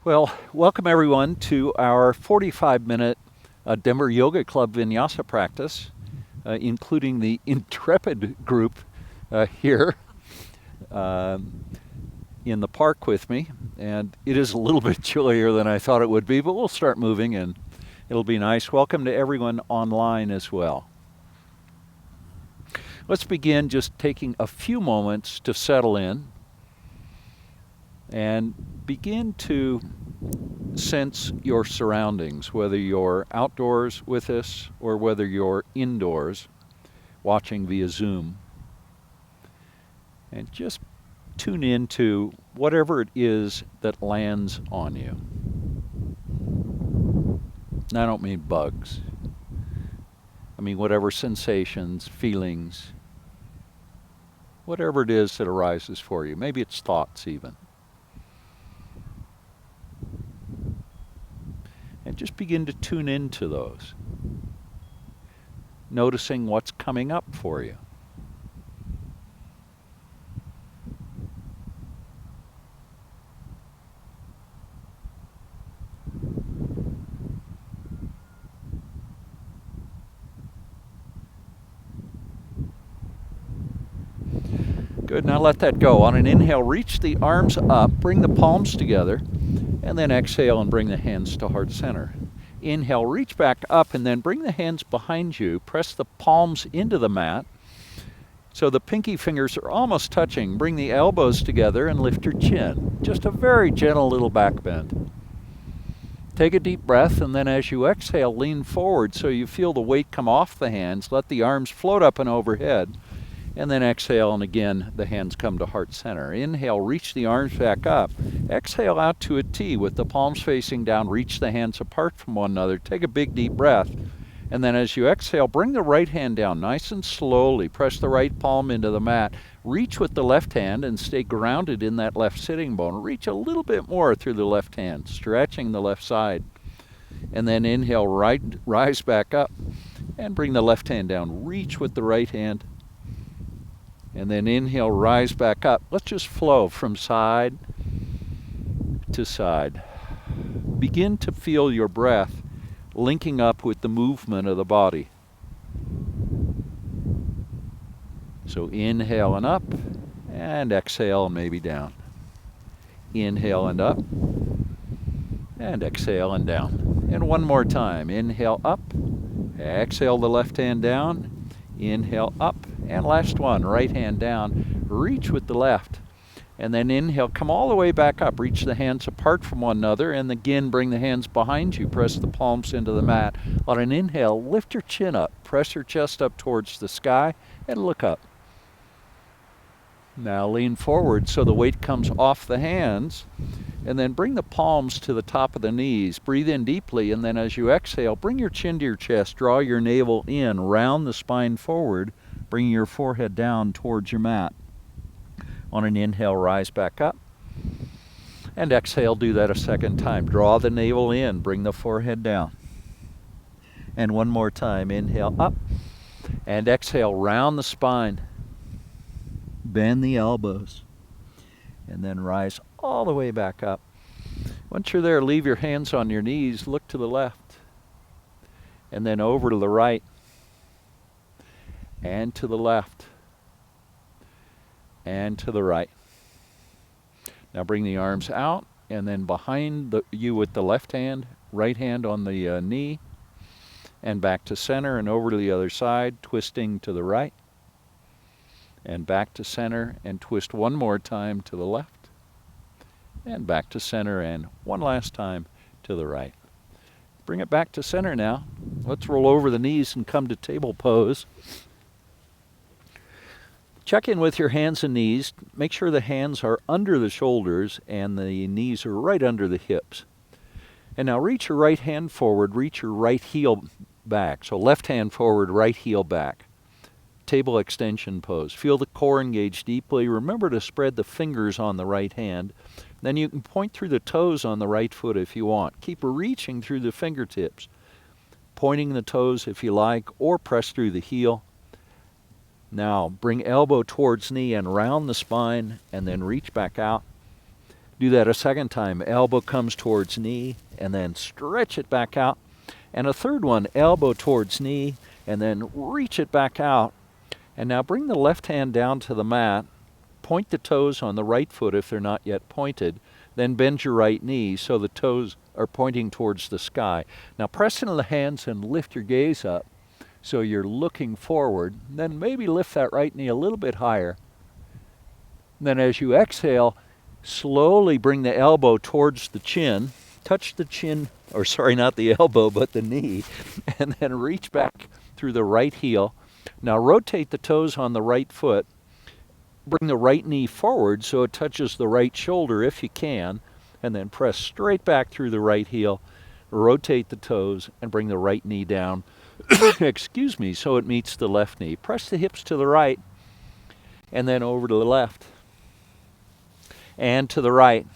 Well, welcome everyone to our 45-minute Denver Yoga Club Vinyasa practice, including the intrepid group here in the park with me. And it is a little bit chillier than I thought it would be, but we'll start moving and it'll be nice. Welcome to everyone online as well. Let's begin just taking a few moments to settle in and begin to sense your surroundings, whether you're outdoors with us or whether you're indoors watching via Zoom. And just tune into whatever it is that lands on you. And I don't mean bugs. I mean whatever sensations, feelings, whatever it is that arises for you. Maybe it's thoughts even. And just begin to tune into those, noticing what's coming up for you. Good, now let that go. On an inhale, reach the arms up, bring the palms together, and then exhale and bring the hands to heart center. Inhale, reach back up, and then bring the hands behind you. Press the palms into the mat so the pinky fingers are almost touching. Bring the elbows together and lift your chin. Just a very gentle little back bend. Take a deep breath, and then as you exhale, lean forward so you feel the weight come off the hands. Let the arms float up and overhead. And then exhale, and again, the hands come to heart center. Inhale, reach the arms back up. Exhale out to a T with the palms facing down. Reach the hands apart from one another. Take a big deep breath. And then as you exhale, bring the right hand down nice and slowly. Press the right palm into the mat. Reach with the left hand and stay grounded in that left sitting bone. Reach a little bit more through the left hand, stretching the left side. And then inhale, rise back up and bring the left hand down. Reach with the right hand. And then inhale, rise back up. Let's just flow from side to side. Begin to feel your breath linking up with the movement of the body. So inhale and up, and exhale and maybe down. Inhale and up, and exhale and down. And one more time. Inhale up, exhale the left hand down, inhale up, and last one, right hand down, reach with the left. And then inhale, come all the way back up, reach the hands apart from one another, and again bring the hands behind you, press the palms into the mat. On an inhale, lift your chin up, press your chest up towards the sky, and look up. Now lean forward so the weight comes off the hands, and then bring the palms to the top of the knees. Breathe in deeply, and then as you exhale, bring your chin to your chest, draw your navel in, round the spine forward, bring your forehead down towards your mat. On an inhale, rise back up. And exhale, do that a second time. Draw the navel in, bring the forehead down. And one more time, inhale up. And exhale, round the spine. Bend the elbows. And then rise all the way back up. Once you're there, leave your hands on your knees, look to the left. And then over to the right. And to the left, and to the right. Now bring the arms out, and then behind you with the left hand, right hand on the knee, and back to center and over to the other side, twisting to the right, and back to center, and twist one more time to the left, and back to center, and one last time to the right. Bring it back to center now. Let's roll over the knees and come to table pose. Check in with your hands and knees. Make sure the hands are under the shoulders and the knees are right under the hips. And now reach your right hand forward, reach your right heel back. So left hand forward, right heel back. Table extension pose. Feel the core engage deeply. Remember to spread the fingers on the right hand. Then you can point through the toes on the right foot if you want. Keep reaching through the fingertips. Pointing the toes if you like, or press through the heel. Now bring elbow towards knee and round the spine, and then reach back out. Do that a second time. Elbow comes towards knee, and then stretch it back out. And a third one, elbow towards knee, and then reach it back out. And now bring the left hand down to the mat. Point the toes on the right foot if they're not yet pointed. Then bend your right knee so the toes are pointing towards the sky. Now press into the hands and lift your gaze up so you're looking forward. Then maybe lift that right knee a little bit higher. Then as you exhale, slowly bring the elbow towards the chin. Touch the chin, or sorry, not the elbow, but the knee. And then reach back through the right heel. Now rotate the toes on the right foot. Bring the right knee forward so it touches the right shoulder if you can, and then press straight back through the right heel. Rotate the toes and bring the right knee down, excuse me, so it meets the left knee. Press the hips to the right and then over to the left and to the right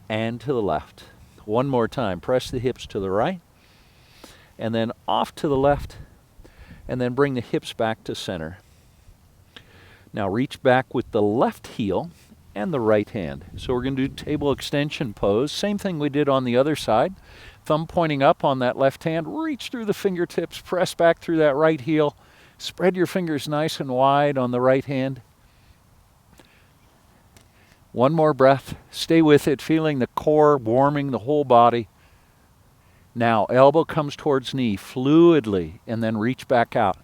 and to the left. One more time. Press the hips to the right and then off to the left, and then bring the hips back to center. Now reach back with the left heel and the right hand. So we're going to do table extension pose. Same thing we did on the other side. Thumb pointing up on that left hand. Reach through the fingertips. Press back through that right heel. Spread your fingers nice and wide on the right hand. One more breath. Stay with it, feeling the core warming the whole body. Now elbow comes towards knee fluidly, and then reach back out.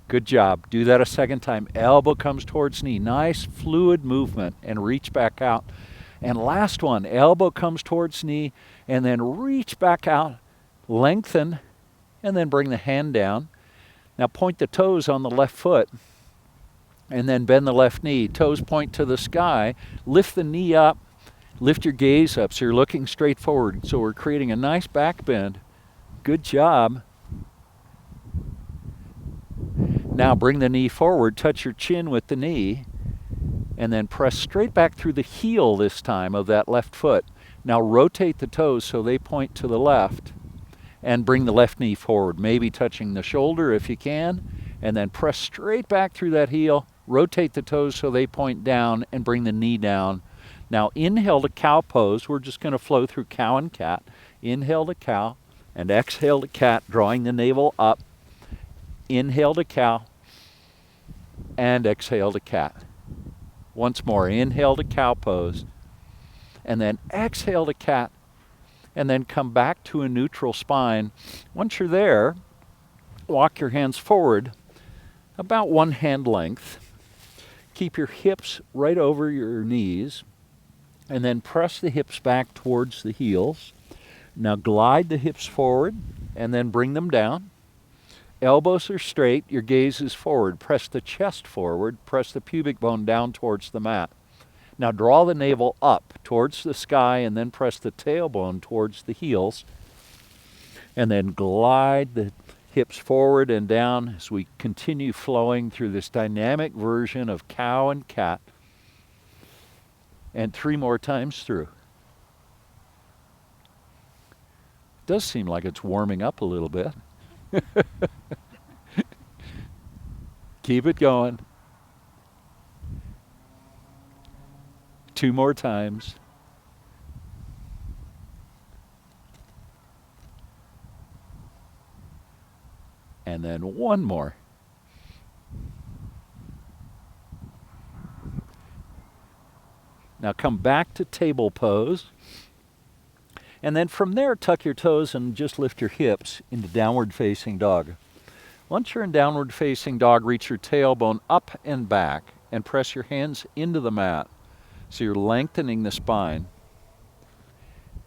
Good job. Do that a second time. Elbow comes towards knee. Nice fluid movement, and reach back out. And last one, elbow comes towards knee, and then reach back out, lengthen, and then bring the hand down. Now point the toes on the left foot, and then bend the left knee. Toes point to the sky. Lift the knee up. Lift your gaze up so you're looking straight forward. So we're creating a nice back bend. Good job. Now bring the knee forward, touch your chin with the knee, and then press straight back through the heel this time of that left foot. Now rotate the toes so they point to the left, and bring the left knee forward, maybe touching the shoulder if you can, and then press straight back through that heel, rotate the toes so they point down, and bring the knee down. Now inhale to cow pose. We're just going to flow through cow and cat. Inhale to cow, and exhale to cat, drawing the navel up. Inhale to cow, and exhale to cat. Once more, inhale to cow pose, and then exhale to cat, and then come back to a neutral spine. Once you're there, walk your hands forward about one hand length. Keep your hips right over your knees, and then press the hips back towards the heels. Now glide the hips forward, and then bring them down. Elbows are straight, your gaze is forward. Press the chest forward, press the pubic bone down towards the mat. Now draw the navel up towards the sky, and then press the tailbone towards the heels. And then glide the hips forward and down as we continue flowing through this dynamic version of cow and cat. And 3 more times through. It does seem like it's warming up a little bit. Keep it going. 2 more times. And then 1 more. Now come back to table pose. And then from there, tuck your toes and just lift your hips into downward facing dog. Once you're in downward facing dog, reach your tailbone up and back and press your hands into the mat. So you're lengthening the spine.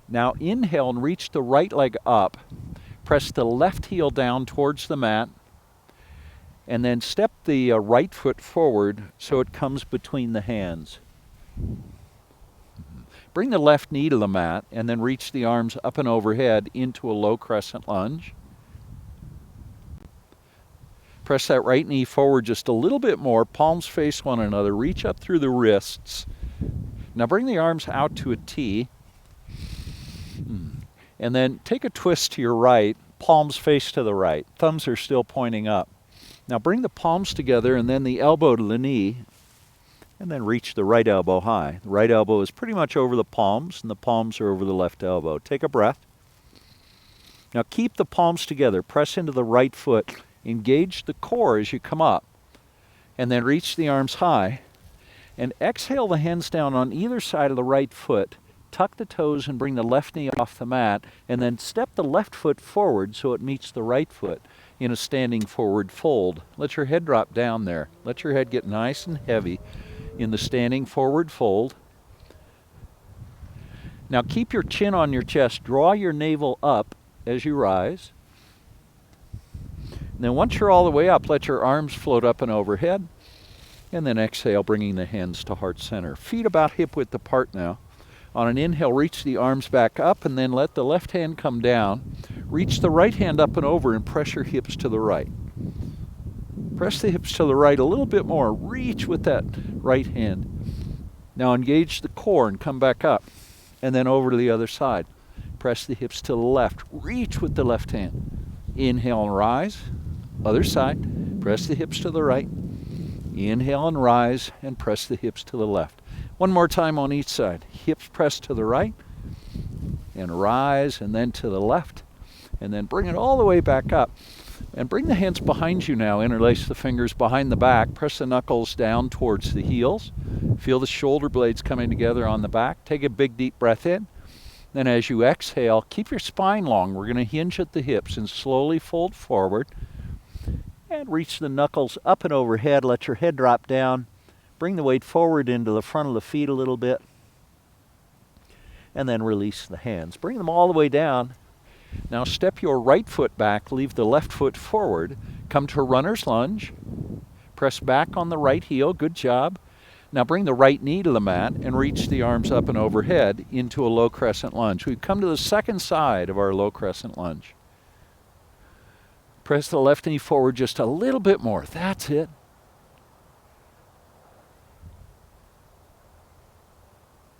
Now inhale and reach the right leg up. Press the left heel down towards the mat. And then step the right foot forward so it comes between the hands. Bring the left knee to the mat and then reach the arms up and overhead into a low crescent lunge. Press that right knee forward just a little bit more. Palms face one another. Reach up through the wrists. Now bring the arms out to a T. And then take a twist to your right. Palms face to the right. Thumbs are still pointing up. Now bring the palms together and then the elbow to the knee. And then reach the right elbow high. The right elbow is pretty much over the palms, and the palms are over the left elbow. Take a breath. Now keep the palms together. Press into the right foot. Engage the core as you come up. And then reach the arms high. And exhale the hands down on either side of the right foot. Tuck the toes and bring the left knee off the mat. And then step the left foot forward so it meets the right foot in a standing forward fold. Let your head drop down there. Let your head get nice and heavy in the standing forward fold. Now keep your chin on your chest. Draw your navel up as you rise. And then once you're all the way up, let your arms float up and overhead. And then exhale, bringing the hands to heart center. Feet about hip width apart now. On an inhale, reach the arms back up and then let the left hand come down. Reach the right hand up and over and press your hips to the right. Press the hips to the right a little bit more. Reach with that right hand. Now engage the core and come back up. And then over to the other side. Press the hips to the left. Reach with the left hand. Inhale and rise. Other side. Press the hips to the right. Inhale and rise and press the hips to the left. One more time on each side. Hips press to the right and rise and then to the left. And then bring it all the way back up. And bring the hands behind you now. Interlace the fingers behind the back. Press the knuckles down towards the heels. Feel the shoulder blades coming together on the back. Take a big deep breath in. Then as you exhale, keep your spine long. We're going to hinge at the hips and slowly fold forward. And reach the knuckles up and overhead. Let your head drop down. Bring the weight forward into the front of the feet a little bit. And then release the hands. Bring them all the way down. Now step your right foot back, leave the left foot forward. Come to a runner's lunge. Press back on the right heel, good job. Now bring the right knee to the mat and reach the arms up and overhead into a low crescent lunge. We've come to the second side of our low crescent lunge. Press the left knee forward just a little bit more, that's it.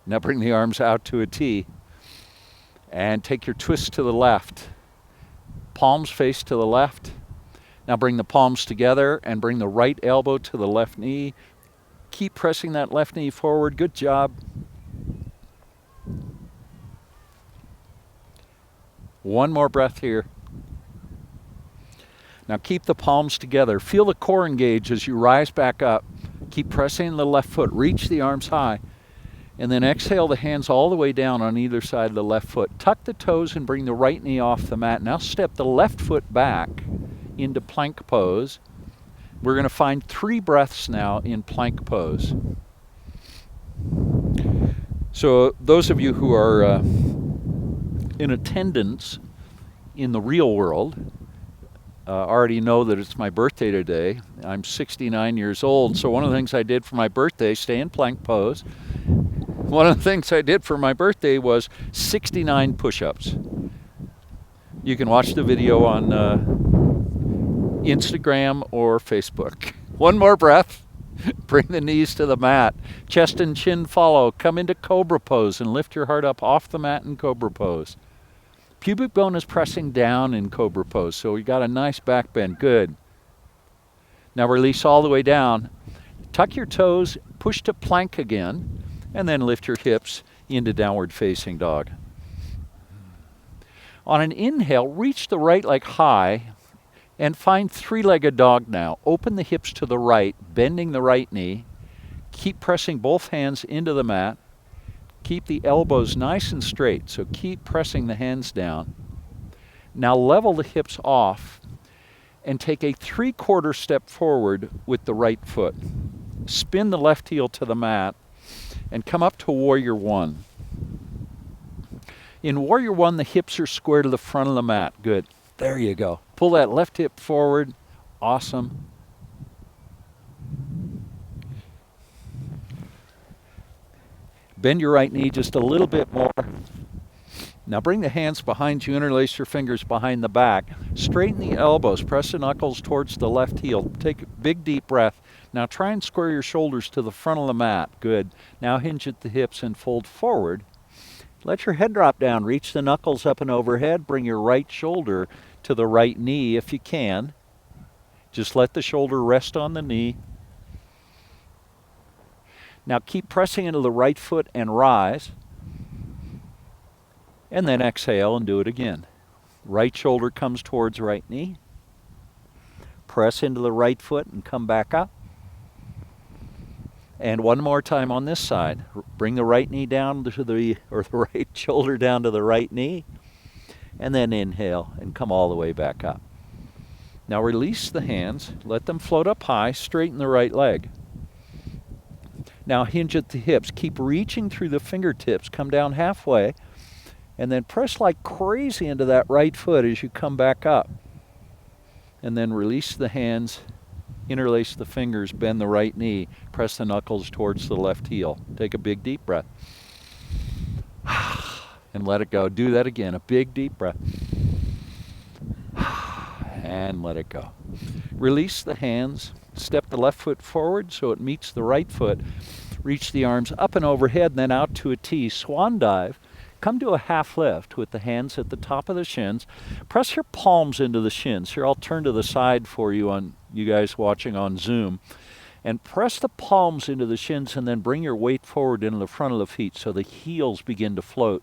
Now bring the arms out to a T. And take your twist to the left. Palms face to the left. Now bring the palms together and bring the right elbow to the left knee. Keep pressing that left knee forward. Good job. One more breath here. Now keep the palms together. Feel the core engage as you rise back up. Keep pressing the left foot. Reach the arms high. And then exhale the hands all the way down on either side of the left foot. Tuck the toes and bring the right knee off the mat. Now step the left foot back into plank pose. We're going to find 3 breaths now in plank pose. So those of you who are in attendance in the real world already know that it's my birthday today. I'm 69 years old. So one of the things I did for my birthday, stay in plank pose. One of the things I did for my birthday was 69 push-ups. You can watch the video on Instagram or Facebook. One more breath. Bring the knees to the mat. Chest and chin follow. Come into cobra pose and lift your heart up off the mat in cobra pose. Pubic bone is pressing down in cobra pose, so we got a nice back bend. Good. Now release all the way down. Tuck your toes, push to plank again. And then lift your hips into downward facing dog. On an inhale, reach the right leg high and find 3-legged dog now. Open the hips to the right, bending the right knee. Keep pressing both hands into the mat. Keep the elbows nice and straight, so keep pressing the hands down. Now level the hips off and take a 3/4 step forward with the right foot. Spin the left heel to the mat. And come up to Warrior One. In Warrior One, the hips are square to the front of the mat. Good. There you go. Pull that left hip forward. Awesome. Bend your right knee just a little bit more. Now bring the hands behind you. Interlace your fingers behind the back. Straighten the elbows. Press the knuckles towards the left heel. Take a big deep breath. Now try and square your shoulders to the front of the mat. Good. Now hinge at the hips and fold forward. Let your head drop down. Reach the knuckles up and overhead. Bring your right shoulder to the right knee if you can. Just let the shoulder rest on the knee. Now keep pressing into the right foot and rise. And then exhale and do it again. Right shoulder comes towards right knee. Press into the right foot and come back up. And one more time on this side. Bring the right knee down to the right shoulder down to the right knee. And then inhale and come all the way back up. Now release the hands, let them float up high, straighten the right leg. Now hinge at the hips, keep reaching through the fingertips, come down halfway, and then press like crazy into that right foot as you come back up. And then release the hands, interlace the fingers, bend the right knee, press the knuckles towards the left heel. Take a big deep breath. And let it go. Do that again, a big deep breath. And let it go. Release the hands, step the left foot forward so it meets the right foot. Reach the arms up and overhead and then out to a T. Swan dive. Come to a half lift with the hands at the top of the shins. Press your palms into the shins. Here, I'll turn to the side for you guys watching on Zoom. And press the palms into the shins and then bring your weight forward into the front of the feet so the heels begin to float.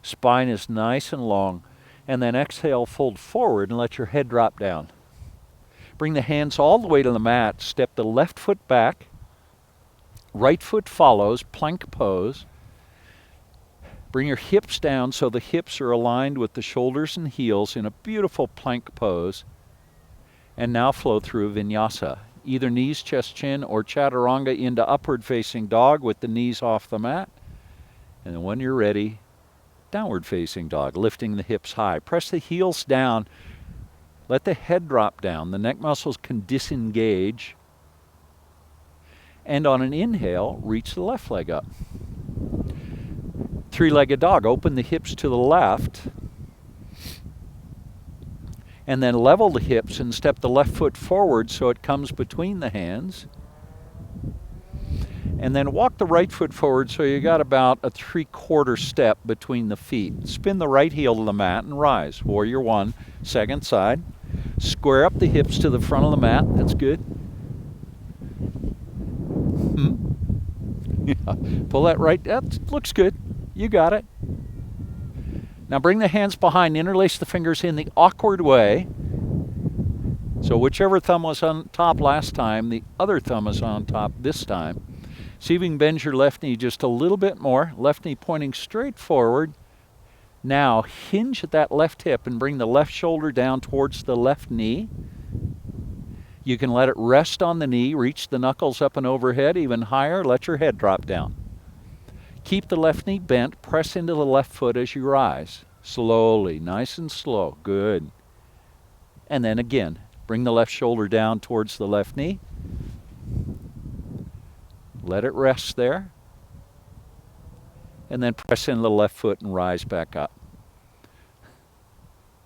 Spine is nice and long. And then exhale, fold forward and let your head drop down. Bring the hands all the way to the mat. Step the left foot back. Right foot follows, plank pose. Bring your hips down so the hips are aligned with the shoulders and heels in a beautiful plank pose. And now flow through Vinyasa. Either knees, chest, chin, or chaturanga into upward facing dog with the knees off the mat. And then when you're ready, downward facing dog, lifting the hips high. Press the heels down. Let the head drop down. The neck muscles can disengage. And on an inhale, reach the left leg up. Three-legged dog. Open the hips to the left. And then level the hips and step the left foot forward so it comes between the hands. And then walk the right foot forward so you got about a 3/4 step between the feet. Spin the right heel to the mat and rise. Warrior one, second side. Square up the hips to the front of the mat. That's good. Yeah. Pull that right. That looks good. You got it. Now bring the hands behind. Interlace the fingers in the awkward way. So whichever thumb was on top last time, the other thumb is on top this time. See if you can bend your left knee just a little bit more. Left knee pointing straight forward. Now hinge at that left hip and bring the left shoulder down towards the left knee. You can let it rest on the knee. Reach the knuckles up and overhead, even higher. Let your head drop down. Keep the left knee bent. Press into the left foot as you rise. Slowly, nice and slow. Good. And then again, bring the left shoulder down towards the left knee. Let it rest there. And then press in the left foot and rise back up.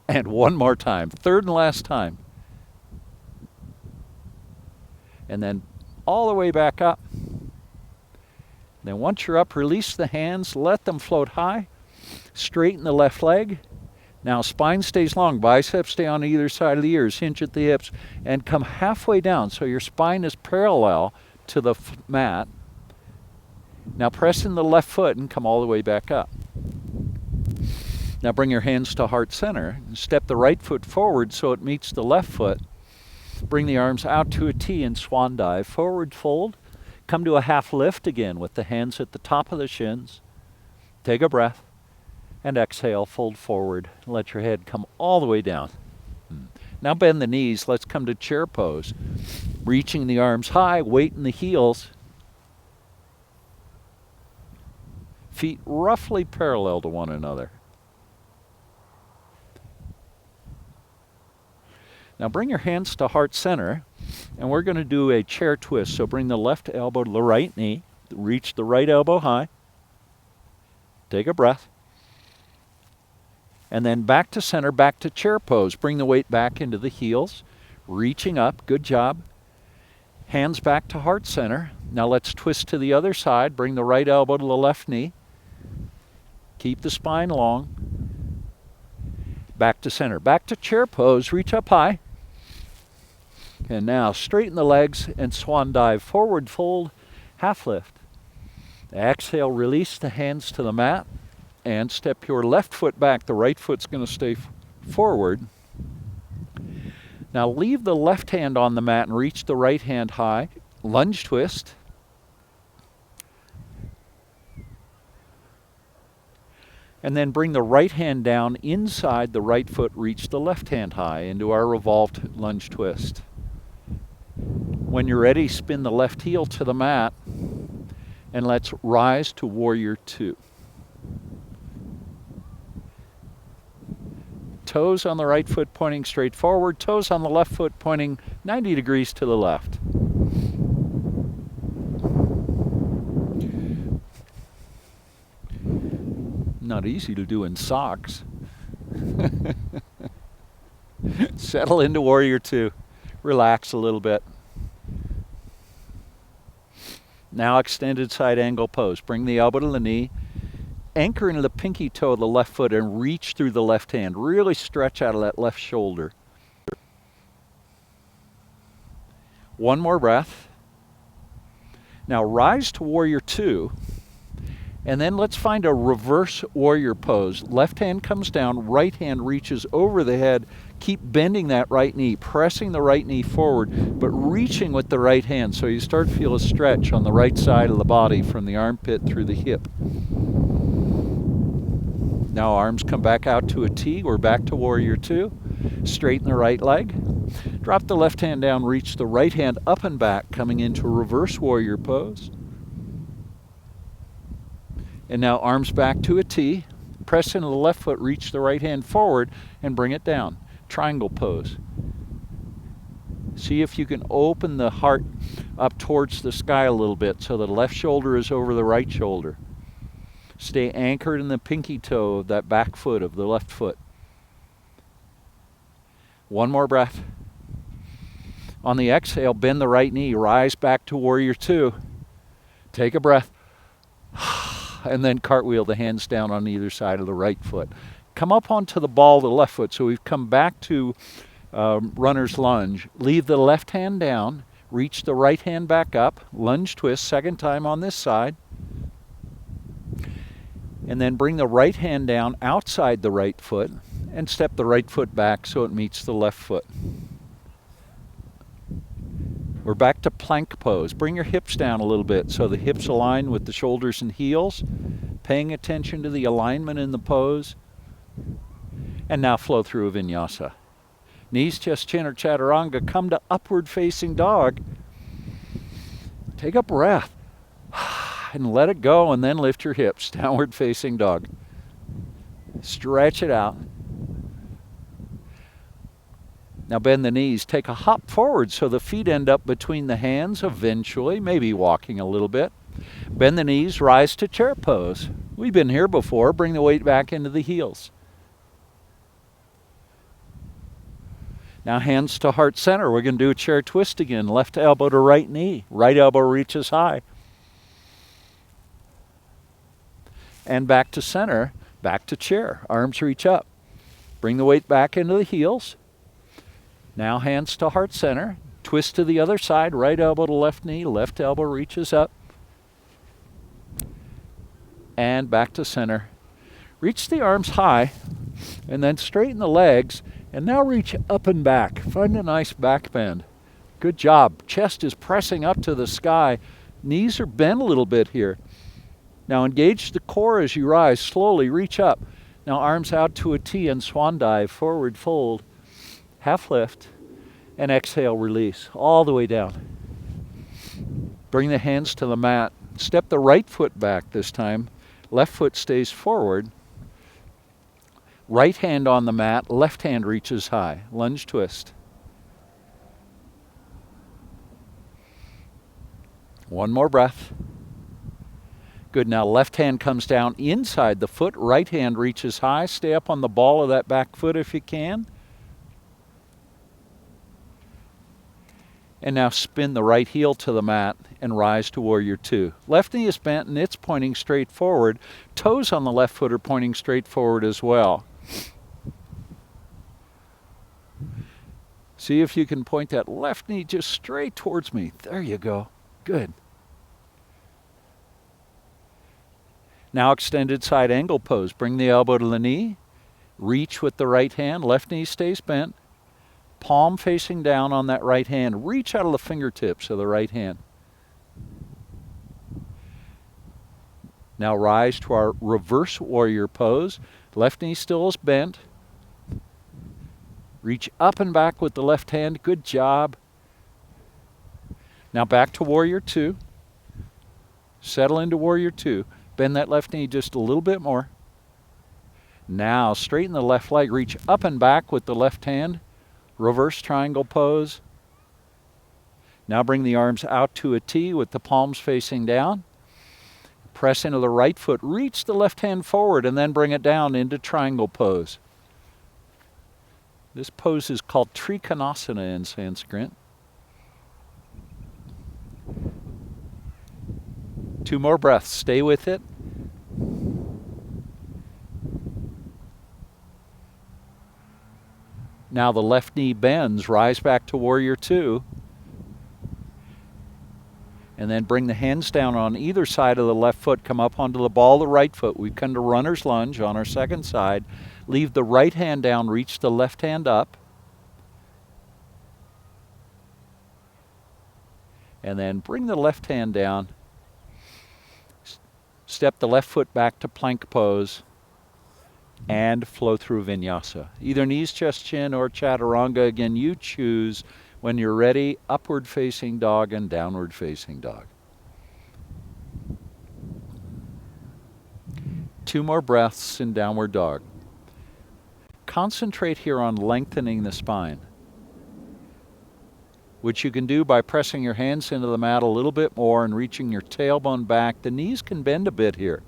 And one more time, third and last time. And then all the way back up. Then once you're up, release the hands, let them float high. Straighten the left leg. Now spine stays long, biceps stay on either side of the ears, hinge at the hips, and come halfway down so your spine is parallel to the mat. Now press in the left foot and come all the way back up. Now bring your hands to heart center and step the right foot forward so it meets the left foot. Bring the arms out to a T and swan dive. Forward fold. Come to a half lift again with the hands at the top of the shins. Take a breath and exhale, fold forward. Let your head come all the way down. Now bend the knees. Let's come to chair pose. Reaching the arms high, weight in the heels. Feet roughly parallel to one another. Now bring your hands to heart center, and we're going to do a chair twist. So bring the left elbow to the right knee. Reach the right elbow high. Take a breath. And then back to center, back to chair pose. Bring the weight back into the heels. Reaching up. Good job. Hands back to heart center. Now let's twist to the other side. Bring the right elbow to the left knee. Keep the spine long. Back to center. Back to chair pose. Reach up high. And now straighten the legs and swan dive. Forward fold half lift. Exhale, release the hands to the mat and step your left foot back. The right foot's going to stay forward. Now leave the left hand on the mat and reach the right hand high. Lunge twist. And then bring the right hand down inside the right foot, reach the left hand high into our revolved lunge twist. When you're ready, spin the left heel to the mat and let's rise to warrior two. Toes on the right foot pointing straight forward, toes on the left foot pointing 90 degrees to the left. Not easy to do in socks. Settle into warrior two. Relax a little bit. Now extended side angle pose. Bring the elbow to the knee. Anchor into the pinky toe of the left foot and reach through the left hand. Really stretch out of that left shoulder. One more breath. Now rise to warrior two. And then let's find a reverse warrior pose. Left hand comes down, right hand reaches over the head. Keep bending that right knee, pressing the right knee forward, but reaching with the right hand. So you start to feel a stretch on the right side of the body from the armpit through the hip. Now arms come back out to a T. We're back to warrior two. Straighten the right leg. Drop the left hand down, reach the right hand up and back, coming into reverse warrior pose. And now arms back to a T. Press into the left foot, reach the right hand forward and bring it down. Triangle pose. See if you can open the heart up towards the sky a little bit so the left shoulder is over the right shoulder. Stay anchored in the pinky toe of that back foot of the left foot. One more breath. On the exhale, bend the right knee, rise back to warrior two. Take a breath. And then cartwheel the hands down on either side of the right foot. Come up onto the ball of the left foot. So we've come back to runner's lunge. Leave the left hand down. Reach the right hand back up. Lunge twist, second time on this side. And then bring the right hand down outside the right foot and step the right foot back so it meets the left foot. We're back to plank pose. Bring your hips down a little bit so the hips align with the shoulders and heels, paying attention to the alignment in the pose. And now flow through a vinyasa. Knees, chest, chin, or chaturanga. Come to upward facing dog. Take a breath and let it go, and then lift your hips. Downward facing dog. Stretch it out. Now bend the knees, take a hop forward so the feet end up between the hands eventually, maybe walking a little bit. Bend the knees, rise to chair pose. We've been here before, bring the weight back into the heels. Now hands to heart center, we're going to do a chair twist again. Left elbow to right knee, right elbow reaches high. And back to center, back to chair, arms reach up. Bring the weight back into the heels. Now hands to heart center. Twist to the other side, right elbow to left knee, left elbow reaches up. And back to center. Reach the arms high, and then straighten the legs, and now reach up and back. Find a nice back bend. Good job. Chest is pressing up to the sky. Knees are bent a little bit here. Now engage the core as you rise. Slowly reach up. Now arms out to a T and swan dive, forward fold. Half lift, and exhale, release, all the way down. Bring the hands to the mat. Step the right foot back this time. Left foot stays forward. Right hand on the mat, left hand reaches high. Lunge twist. One more breath. Good, now left hand comes down inside the foot, right hand reaches high. Stay up on the ball of that back foot if you can. And now spin the right heel to the mat and rise to warrior two. Left knee is bent and it's pointing straight forward. Toes on the left foot are pointing straight forward as well. See if you can point that left knee just straight towards me. There you go. Good. Now extended side angle pose. Bring the elbow to the knee. Reach with the right hand. Left knee stays bent. Palm facing down on that right hand. Reach out of the fingertips of the right hand. Now rise to our reverse warrior pose. Left knee still is bent. Reach up and back with the left hand. Good job. Now back to warrior two. Settle into warrior two. Bend that left knee just a little bit more. Now straighten the left leg. Reach up and back with the left hand. Reverse triangle pose. Now bring the arms out to a T with the palms facing down. Press into the right foot. Reach the left hand forward and then bring it down into triangle pose. This pose is called Trikonasana in Sanskrit. 2 more breaths. Stay with it. Now the left knee bends. Rise back to warrior two. And then bring the hands down on either side of the left foot. Come up onto the ball of the right foot. We come to runner's lunge on our second side. Leave the right hand down. Reach the left hand up. And then bring the left hand down. Step the left foot back to plank pose. And flow through Vinyasa. Either knees, chest, chin, or Chaturanga. Again, you choose. When you're ready, upward facing dog and downward facing dog. 2 more breaths in downward dog. Concentrate here on lengthening the spine, which you can do by pressing your hands into the mat a little bit more and reaching your tailbone back. The knees can bend a bit here.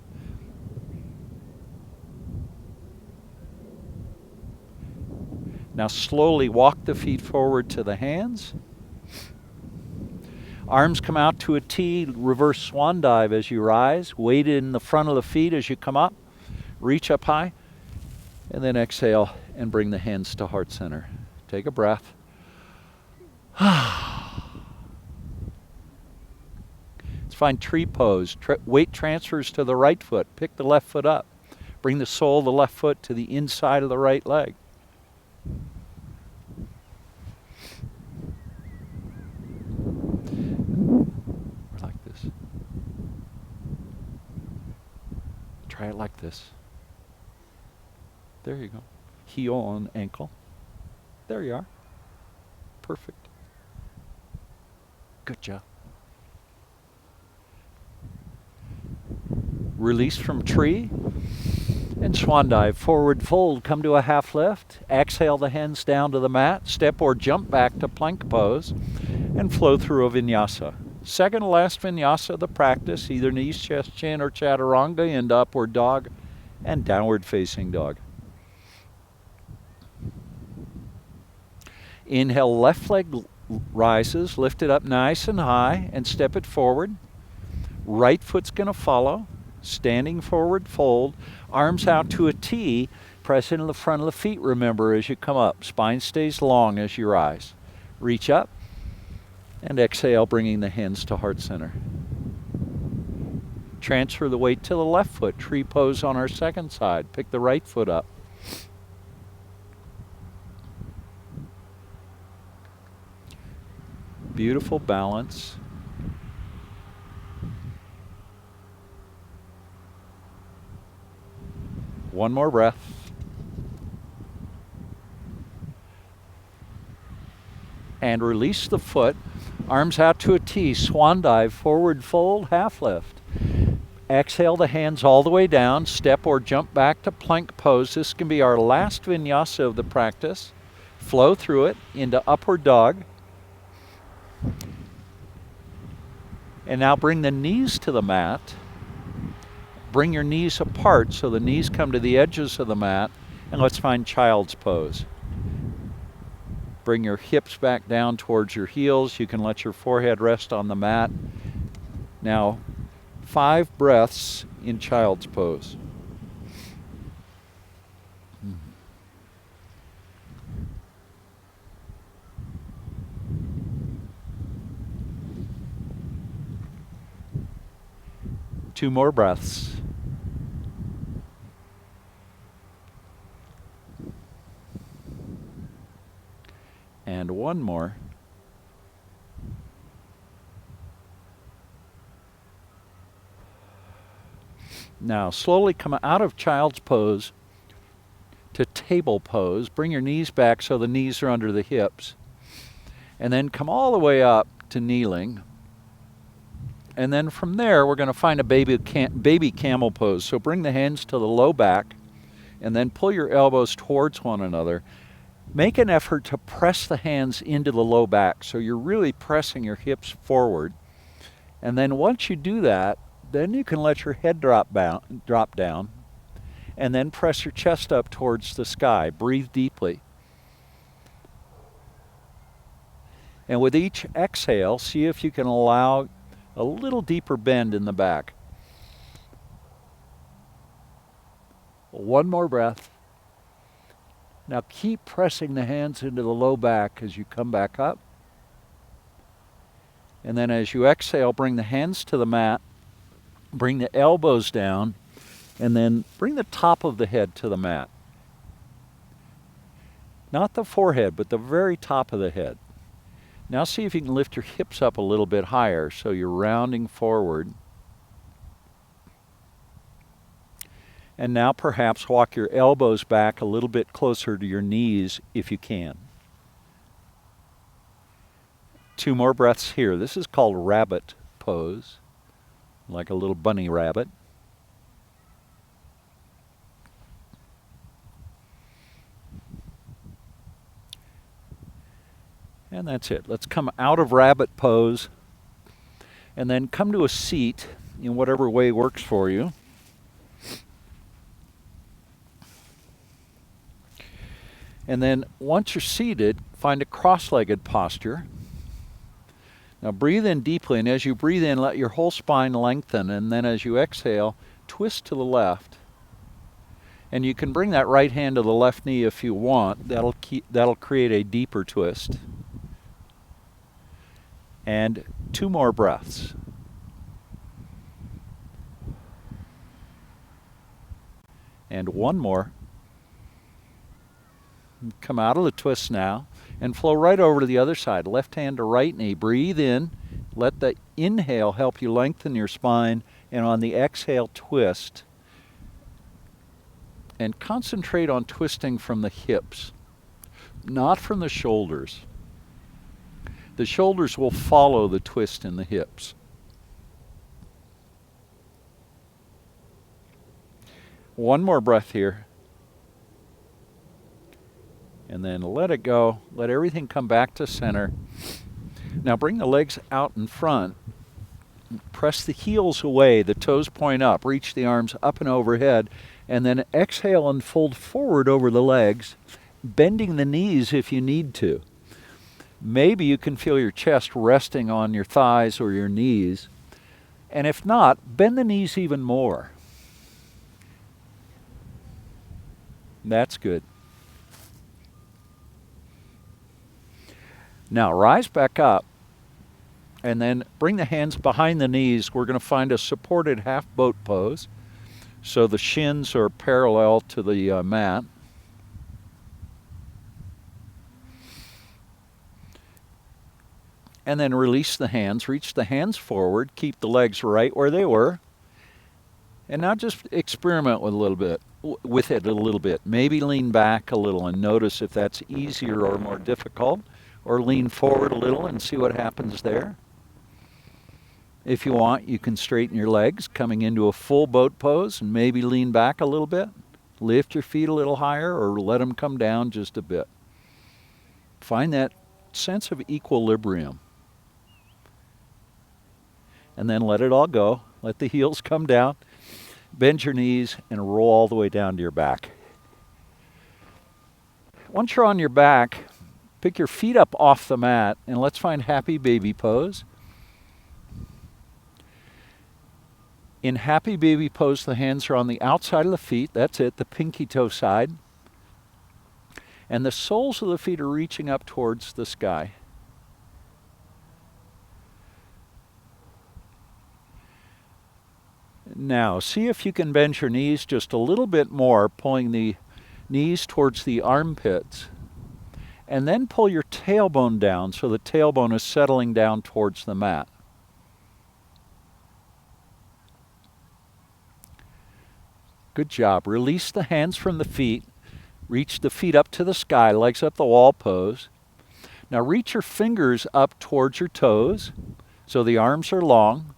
Now slowly walk the feet forward to the hands. Arms come out to a T, reverse swan dive as you rise. Weight in the front of the feet as you come up. Reach up high. And then exhale and bring the hands to heart center. Take a breath. Let's find tree pose. Weight transfers to the right foot. Pick the left foot up. Bring the sole of the left foot to the inside of the right leg. Like this. Try it like this. There you go. Heel on ankle. There you are. Perfect. Good job. Release from tree and swan dive. Forward fold. Come to a half lift. Exhale the hands down to the mat. Step or jump back to plank pose and flow through a vinyasa. Second to last vinyasa of the practice. Either knees, chest, chin, or chaturanga into upward dog and downward facing dog. Inhale, left leg rises, lift it up nice and high and step it forward. Right foot's going to follow. Standing forward fold. Arms out to a T. Press into the front of the feet, remember, as you come up. Spine stays long as you rise. Reach up and exhale, bringing the hands to heart center. Transfer the weight to the left foot. Tree pose on our second side. Pick the right foot up. Beautiful balance. One more breath. And release the foot. Arms out to a T. Swan dive, forward fold, half lift. Exhale the hands all the way down. Step or jump back to plank pose. This can be our last vinyasa of the practice. Flow through it into upward dog. And now bring the knees to the mat. Bring your knees apart so the knees come to the edges of the mat. And let's find child's pose. Bring your hips back down towards your heels. You can let your forehead rest on the mat. Now, 5 breaths in child's pose. Two more breaths. one more. Now, slowly come out of child's pose to table pose. Bring your knees back so the knees are under the hips. And then come all the way up to kneeling. And then from there, we're going to find a baby camel pose. So bring the hands to the low back and then pull your elbows towards one another. Make an effort to press the hands into the low back. So you're really pressing your hips forward. And then once you do that, then you can let your head drop down. And then press your chest up towards the sky. Breathe deeply. And with each exhale, see if you can allow a little deeper bend in the back. One more breath. Now keep pressing the hands into the low back as you come back up. And then as you exhale, bring the hands to the mat. Bring the elbows down. And then bring the top of the head to the mat. Not the forehead, but the very top of the head. Now see if you can lift your hips up a little bit higher so you're rounding forward. And now perhaps walk your elbows back a little bit closer to your knees if you can. 2 more breaths here. This is called rabbit pose, like a little bunny rabbit. And that's it. Let's come out of rabbit pose and then come to a seat in whatever way works for you. And then once you're seated, find a cross-legged posture. Now breathe in deeply, and as you breathe in, let your whole spine lengthen, and then as you exhale, twist to the left. And you can bring that right hand to the left knee if you want. That'll create a deeper twist. And 2 more breaths. And 1 more. Come out of the twist now and flow right over to the other side. Left hand to right knee. Breathe in. Let the inhale help you lengthen your spine. And on the exhale, twist. And concentrate on twisting from the hips, not from the shoulders. The shoulders will follow the twist in the hips. One more breath here. And then let it go. Let everything come back to center. Now bring the legs out in front. Press the heels away, the toes point up. Reach the arms up and overhead. And then exhale and fold forward over the legs, bending the knees if you need to. Maybe you can feel your chest resting on your thighs or your knees. And if not, bend the knees even more. That's good. Now rise back up and then bring the hands behind the knees. We're going to find a supported half boat pose. So the shins are parallel to the mat. And then release the hands, reach the hands forward, keep the legs right where they were. And now just experiment with it a little bit. Maybe lean back a little and notice if that's easier or more difficult, or lean forward a little and see what happens there. If you want, you can straighten your legs, coming into a full boat pose, and maybe lean back a little bit. Lift your feet a little higher or let them come down just a bit. Find that sense of equilibrium. And then let it all go. Let the heels come down. Bend your knees and roll all the way down to your back. Once you're on your back, pick your feet up off the mat and let's find happy baby pose. In happy baby pose, the hands are on the outside of the feet. That's it, the pinky toe side. And the soles of the feet are reaching up towards the sky. Now, see if you can bend your knees just a little bit more, pulling the knees towards the armpits. And then pull your tailbone down so the tailbone is settling down towards the mat. Good job. Release the hands from the feet. Reach the feet up to the sky, legs up the wall pose. Now reach your fingers up towards your toes so the arms are long.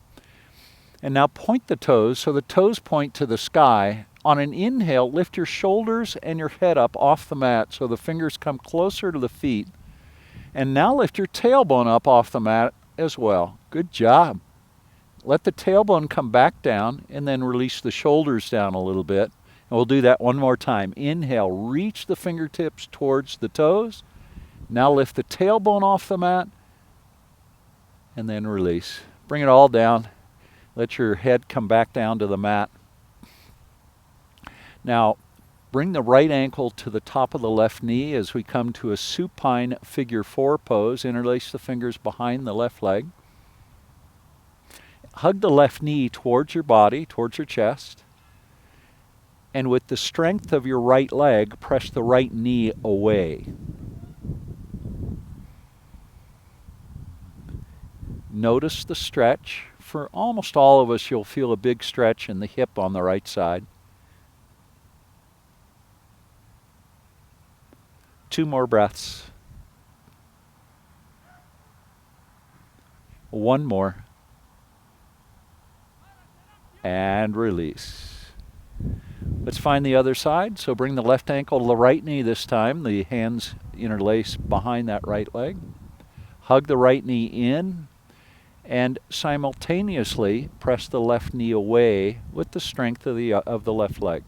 And now point the toes so the toes point to the sky. On an inhale, lift your shoulders and your head up off the mat so the fingers come closer to the feet. And now lift your tailbone up off the mat as well. Good job. Let the tailbone come back down and then release the shoulders down a little bit. And we'll do that one more time. Inhale, reach the fingertips towards the toes. Now lift the tailbone off the mat and then release. Bring it all down. Let your head come back down to the mat. Now, bring the right ankle to the top of the left knee as we come to a supine figure 4 pose. Interlace the fingers behind the left leg. Hug the left knee towards your body, towards your chest. And with the strength of your right leg, press the right knee away. Notice the stretch. For almost all of us, you'll feel a big stretch in the hip on the right side. 2 more breaths. 1 more. And release. Let's find the other side. So bring the left ankle to the right knee this time. The hands interlace behind that right leg. Hug the right knee in. And simultaneously press the left knee away with the strength of the left leg.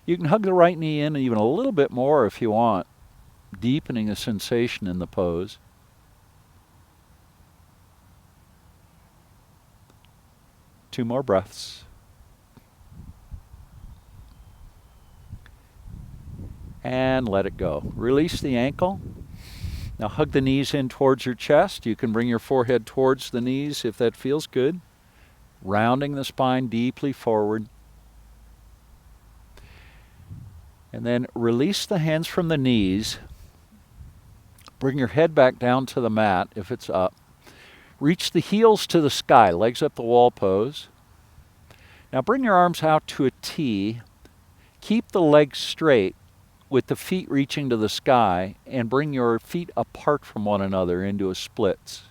You can hug the right knee in even a little bit more if you want, deepening the sensation in the pose. Two more breaths. And let it go. Release the ankle. Now hug the knees in towards your chest. You can bring your forehead towards the knees if that feels good. Rounding the spine deeply forward. And then release the hands from the knees. Bring your head back down to the mat if it's up. Reach the heels to the sky, legs up the wall pose. Now bring your arms out to a T. Keep the legs straight with the feet reaching to the sky, and bring your feet apart from one another into a splits.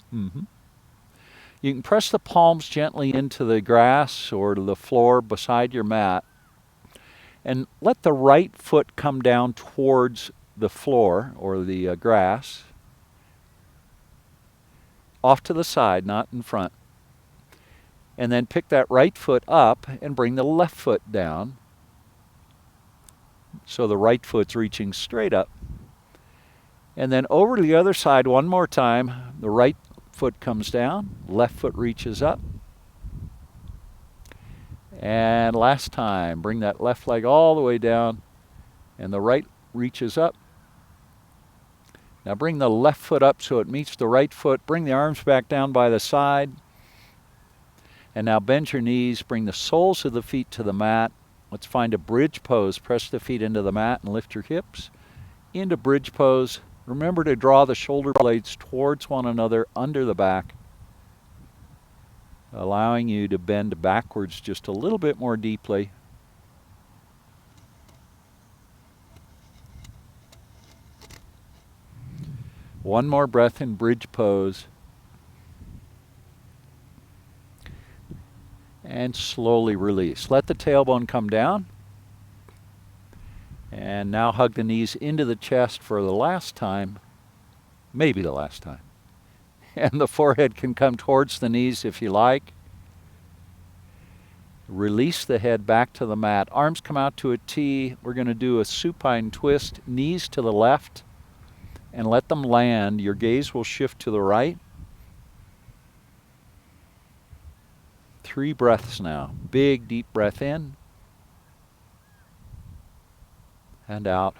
You can press the palms gently into the grass or to the floor beside your mat, and let the right foot come down towards the floor or the grass, off to the side, not in front. And then pick that right foot up and bring the left foot down. So the right foot's reaching straight up. And then over to the other side one more time. The right foot comes down, left foot reaches up. And last time, bring that left leg all the way down, and the right reaches up. Now bring the left foot up so it meets the right foot. Bring the arms back down by the side. And now bend your knees, bring the soles of the feet to the mat. Let's find a bridge pose. Press the feet into the mat and lift your hips. Into bridge pose. Remember to draw the shoulder blades towards one another under the back, allowing you to bend backwards just a little bit more deeply. One more breath in bridge pose. And slowly release. Let the tailbone come down. And now hug the knees into the chest for the last time. Maybe the last time. And the forehead can come towards the knees if you like. Release the head back to the mat. Arms come out to a T. We're going to do a supine twist. Knees to the left. And let them land. Your gaze will shift to the right. 3 breaths now. Big, deep breath in. And out.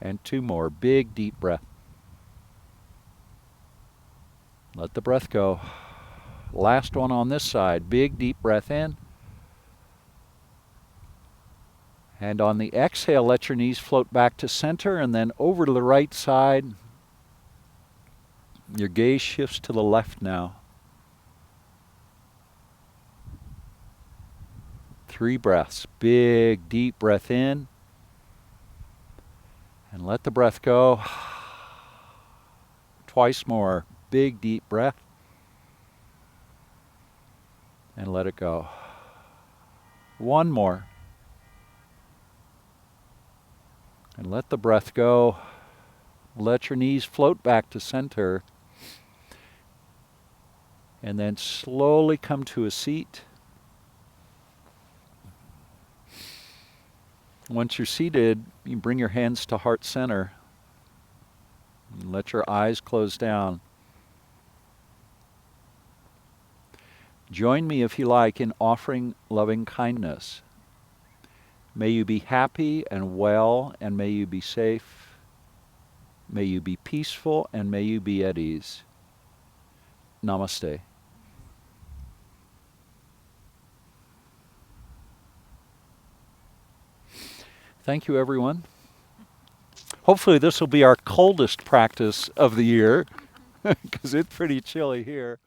And 2 more. Big, deep breath. Let the breath go. Last one on this side. Big, deep breath in. And on the exhale, let your knees float back to center and then over to the right side. Your gaze shifts to the left now. 3 breaths. Big, deep breath in. And let the breath go. Twice more. Big, deep breath. And let it go. 1 more. And let the breath go. Let your knees float back to center. And then slowly come to a seat. Once you're seated, you bring your hands to heart center. And let your eyes close down. Join me, if you like, in offering loving kindness. May you be happy and well, and may you be safe. May you be peaceful, and may you be at ease. Namaste. Thank you, everyone. Hopefully this will be our coldest practice of the year, because it's pretty chilly here.